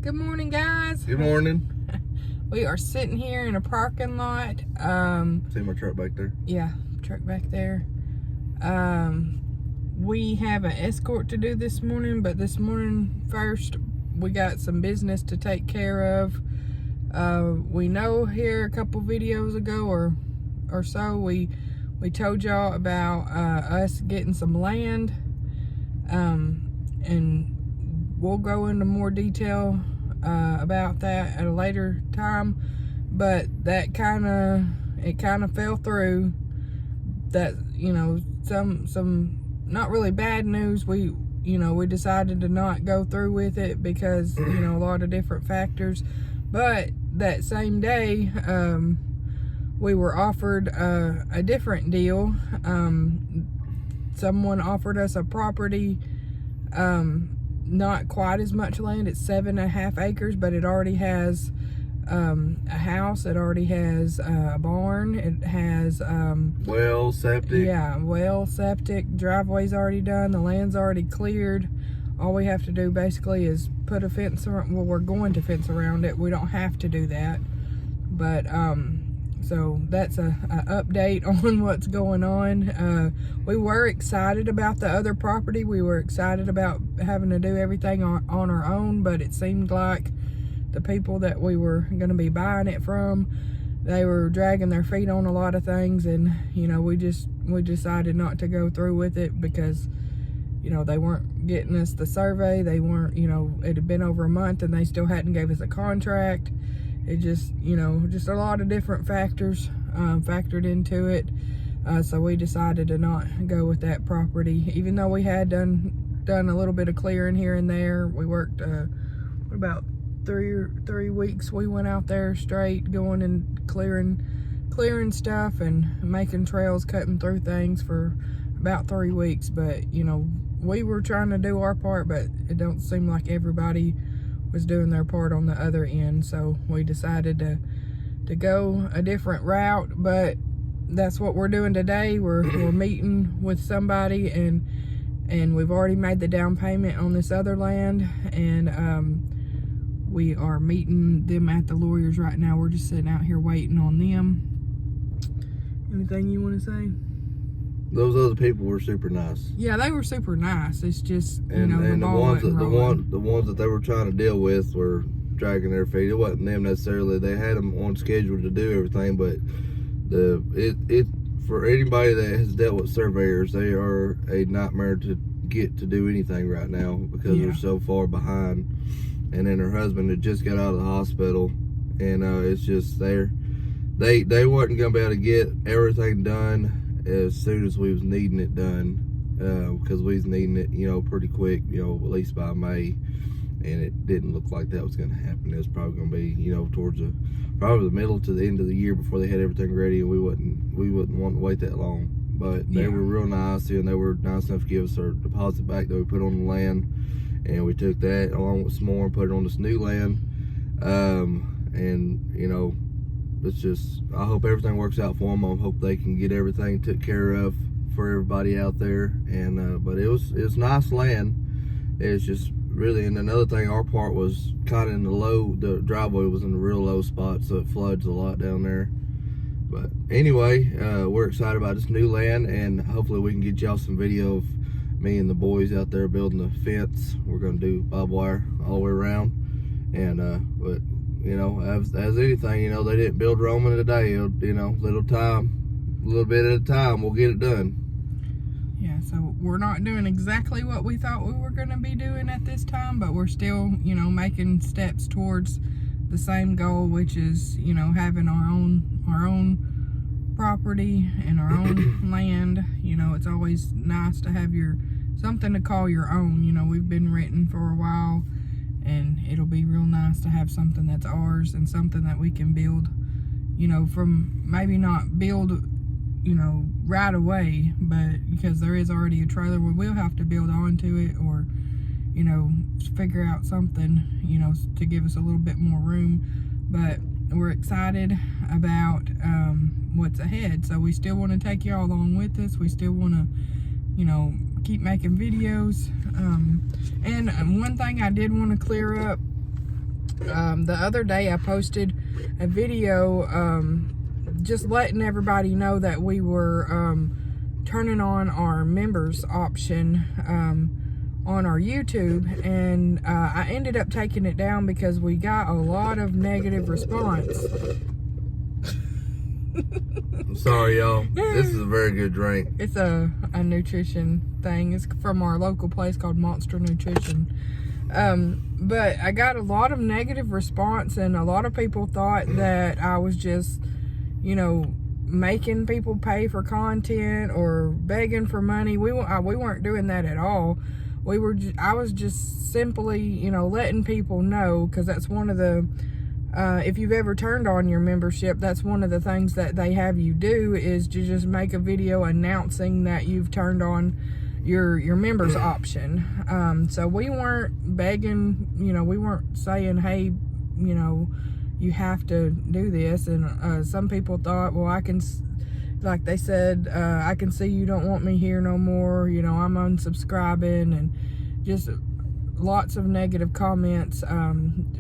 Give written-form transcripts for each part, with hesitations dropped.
Good morning, guys. Good morning. We are sitting here in a parking lot. See my truck back there? Yeah, truck back there. We have an Escort to do this morning, but this morning first we got some business to take care of. We know here a couple videos ago or so we told y'all about us getting some land, and we'll go into more detail about that at a later time, but that kind of fell through. That, you know, some not really bad news. We decided to not go through with it because, you know, a lot of different factors. But that same day, we were offered a different deal. Someone offered us a property, not quite as much land. It's 7.5 acres, but it already has a house. It already has a barn. It has well, septic. Yeah, well, septic. Driveway's already done. The land's already cleared. All we have to do basically is put a fence around. Well, we're going to fence around it. We don't have to do that, but so that's a update on what's going on. We were excited about the other property. We were excited about having to do everything on our own, but it seemed like the people that we were going to be buying it from, they were dragging their feet on a lot of things, and you know, we decided not to go through with it because, you know, they weren't getting us the survey. They weren't, you know, it had been over a month and they still hadn't gave us a contract. It just, you know, just a lot of different factors factored into it. So we decided to not go with that property, even though we had done a little bit of clearing here and there. We worked about three weeks. We went out there straight, going and clearing stuff and making trails, cutting through things for about 3 weeks. But, you know, we were trying to do our part, but it don't seem like everybody was doing their part on the other end. So we decided to go a different route, but that's what we're doing today. We're meeting with somebody, and we've already made the down payment on this other land, and we are meeting them at the lawyers right now. We're just sitting out here waiting on them. Anything you want to say? Those other people were super nice. Yeah, they were super nice. It's just, you and know, the ones that they were trying to deal with were dragging their feet. It wasn't them necessarily. They had them on schedule to do everything, but it for anybody that has dealt with surveyors, they are a nightmare to get to do anything right now because they're so far behind. And then her husband had just got out of the hospital, and it's just they wasn't gonna be able to get everything done as soon as we was needing it done, because we was needing it, you know, pretty quick, you know, at least by May, and it didn't look like that was going to happen. It was probably going to be, you know, towards probably the middle to the end of the year before they had everything ready, and we wouldn't want to wait that long. But they were real nice, and they were nice enough to give us our deposit back that we put on the land, and we took that along with some more and put it on this new land. And you know, it's just, I hope everything works out for them. I hope they can get everything took care of for everybody out there. And but it was nice land. It's just really, and another thing, our part was kind of in the driveway was in a real low spot, so it floods a lot down there. But anyway, we're excited about this new land, and hopefully we can get y'all some video of me and the boys out there building the fence. We're gonna do barbed wire all the way around, and but you know, as anything, you know, they didn't build Rome in a day. You know, little bit at a time, we'll get it done. Yeah, so we're not doing exactly what we thought we were going to be doing at this time, but we're still, you know, making steps towards the same goal, which is, you know, having our own property and our own land. You know, it's always nice to have something to call your own. You know, we've been renting for a while, and it'll be real nice to have something that's ours and something that we can build, you know, from maybe not build, you know, right away, but because there is already a trailer, we will have to build onto it, or, you know, figure out something, you know, to give us a little bit more room. But we're excited about what's ahead. So we still want to take y'all along with us. We still want to, you know, keep making videos. And one thing I did want to clear up The other day I posted a video just letting everybody know that we were turning on our members option on our YouTube, and I ended up taking it down because we got a lot of negative response. I'm sorry, y'all. This is a very good drink. It's a nutrition thing. It's from our local place called Monster Nutrition. But I got a lot of negative response, and a lot of people thought that I was just, you know, making people pay for content or begging for money. We weren't doing that at all. I was just simply, you know, letting people know, because that's one of the if you've ever turned on your membership, that's one of the things that they have you do, is to just make a video announcing that you've turned on your members option. So we weren't begging, you know, we weren't saying, hey, you know, you have to do this. And some people thought, well, I can, like they said, I can see you don't want me here no more, you know, I'm unsubscribing, and just lots of negative comments.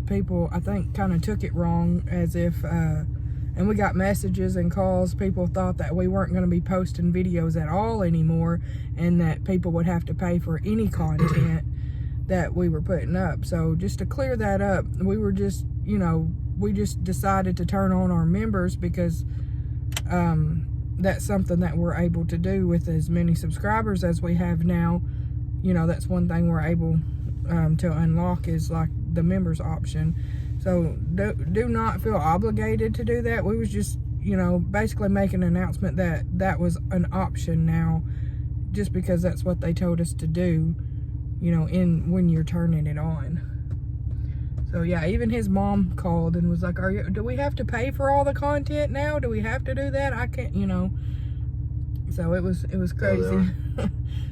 People, I think, kind of took it wrong, as if and we got messages and calls. People thought that we weren't going to be posting videos at all anymore, and that people would have to pay for any content that we were putting up. So just to clear that up, we were just, you know, we just decided to turn on our members because that's something that we're able to do with as many subscribers as we have now. You know, that's one thing we're able to unlock, is like the members option. So do not feel obligated to do that. We was just, you know, basically making an announcement that that was an option now, just because that's what they told us to do, you know, when you're turning it on. So yeah, even his mom called and was like, do we have to pay for all the content now? Do we have to do that? I can't, you know. So it was crazy. Oh, yeah.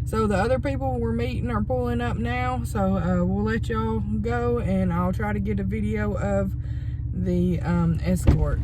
So the other people we're meeting are pulling up now. So we'll let y'all go, and I'll try to get a video of the Escort.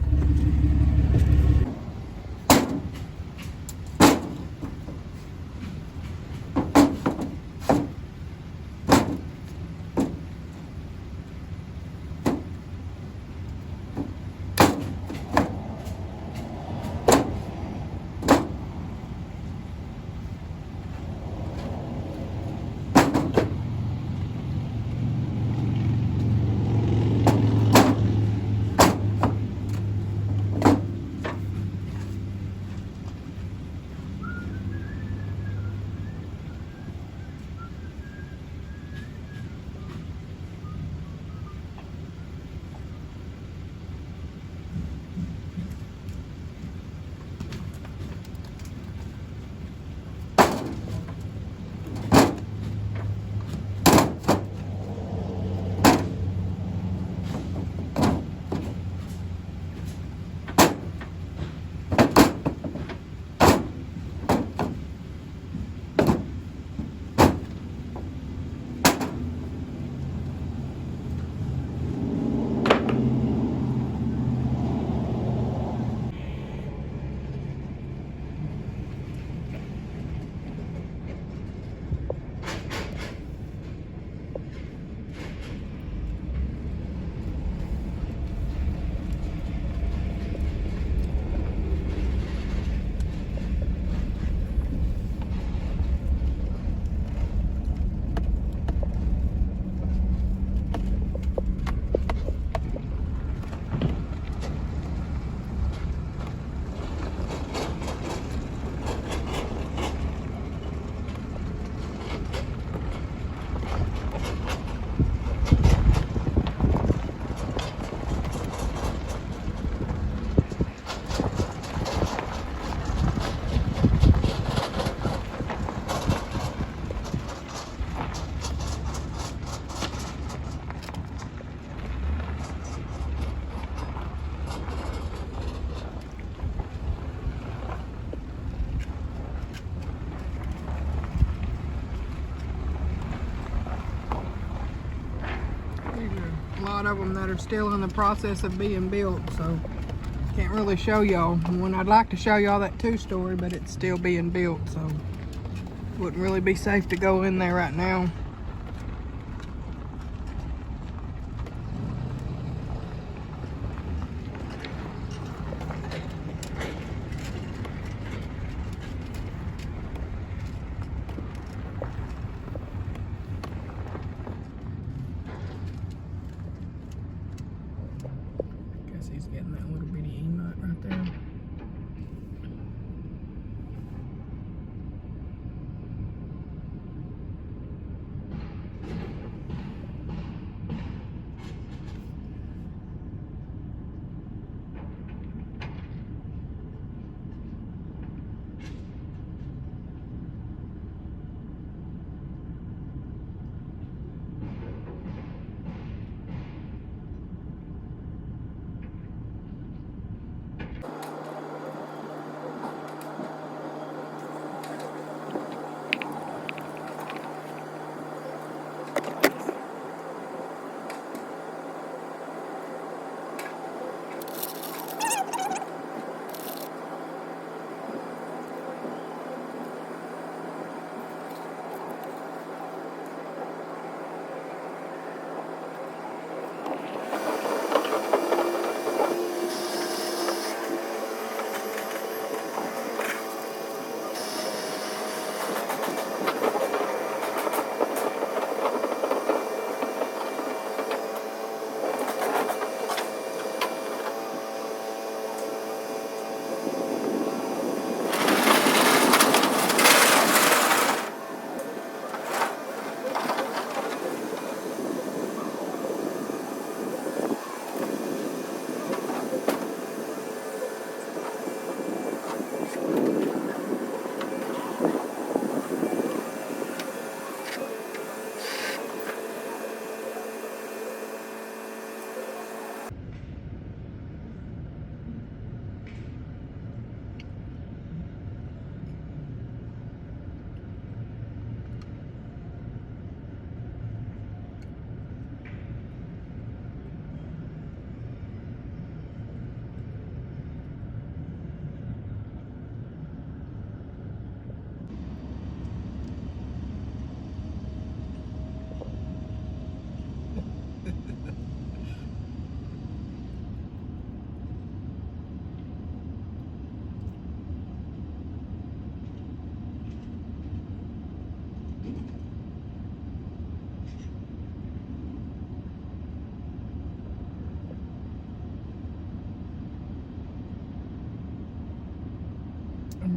A lot of them that are still in the process of being built, so can't really show y'all. When I'd like to show y'all that 2-story, but it's still being built, so wouldn't really be safe to go in there right now.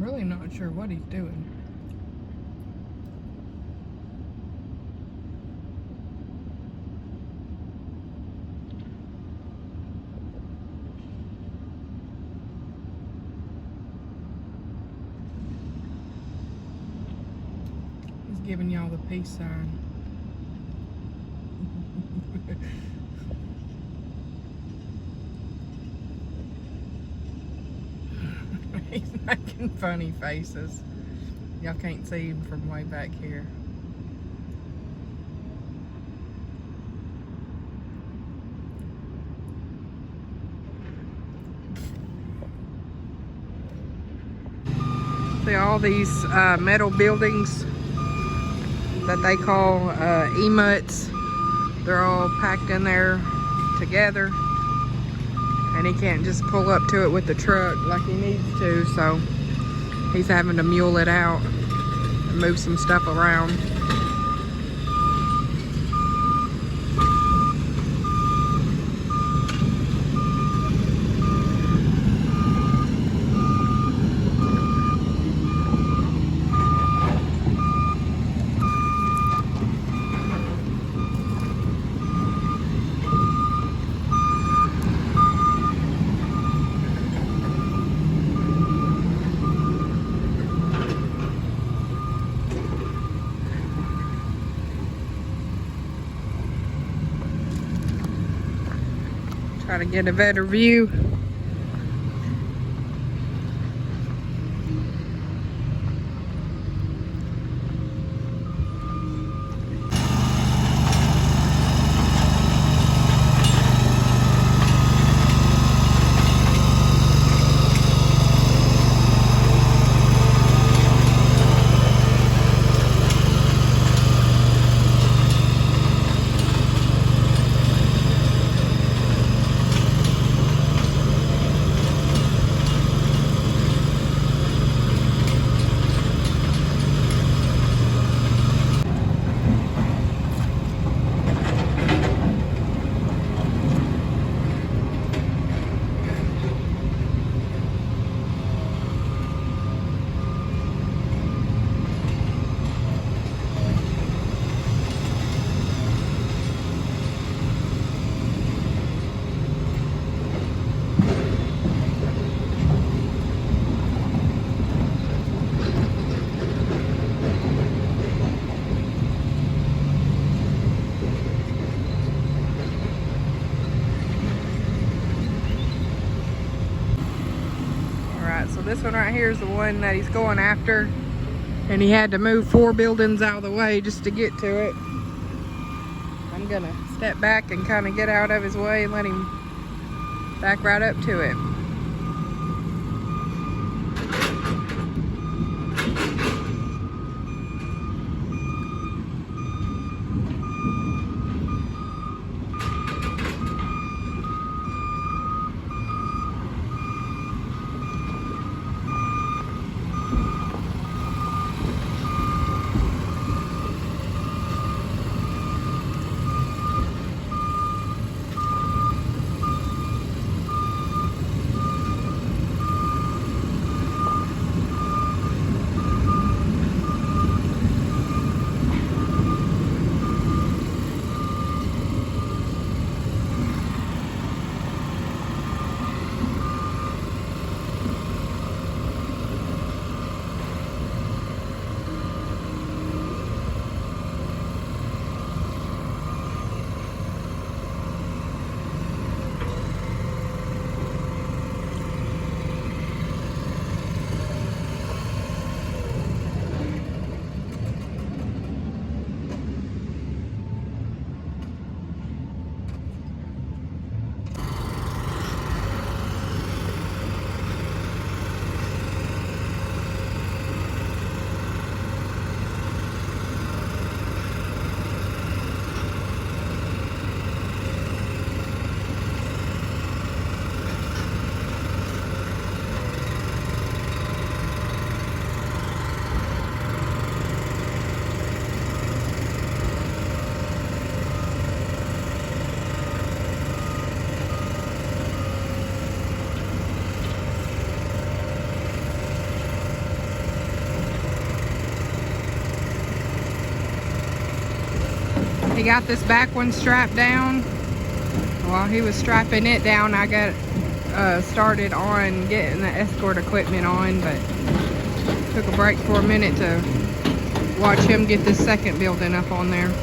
really not sure what he's doing. He's giving y'all the peace sign. He's making funny faces. Y'all can't see him from way back here. See all these metal buildings that they call emuts. They're all packed in there together. And he can't just pull up to it with the truck like he needs to, so he's having to mule it out and move some stuff around. Try to get a better view. So this one right here is the one that he's going after, and he had to move 4 buildings out of the way just to get to it. I'm gonna step back and kind of get out of his way and let him back right up to it. He got this back one strapped down. While he was strapping it down, I got started on getting the Escort equipment on, but took a break for a minute to watch him get this second building up on there.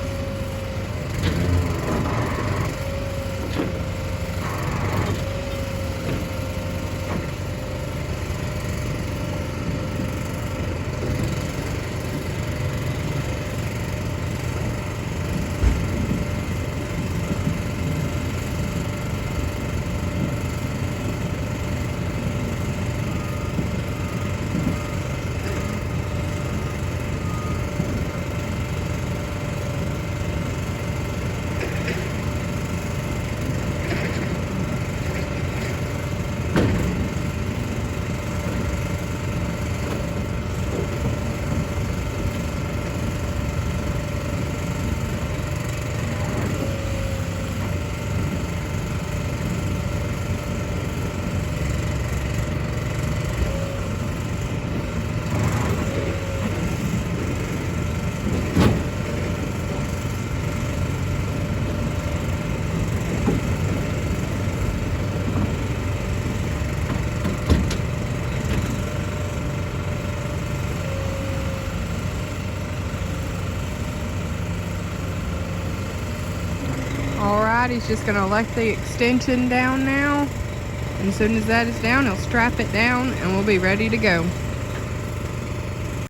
Alright, he's just going to let the extension down now. And as soon as that is down, he'll strap it down and we'll be ready to go.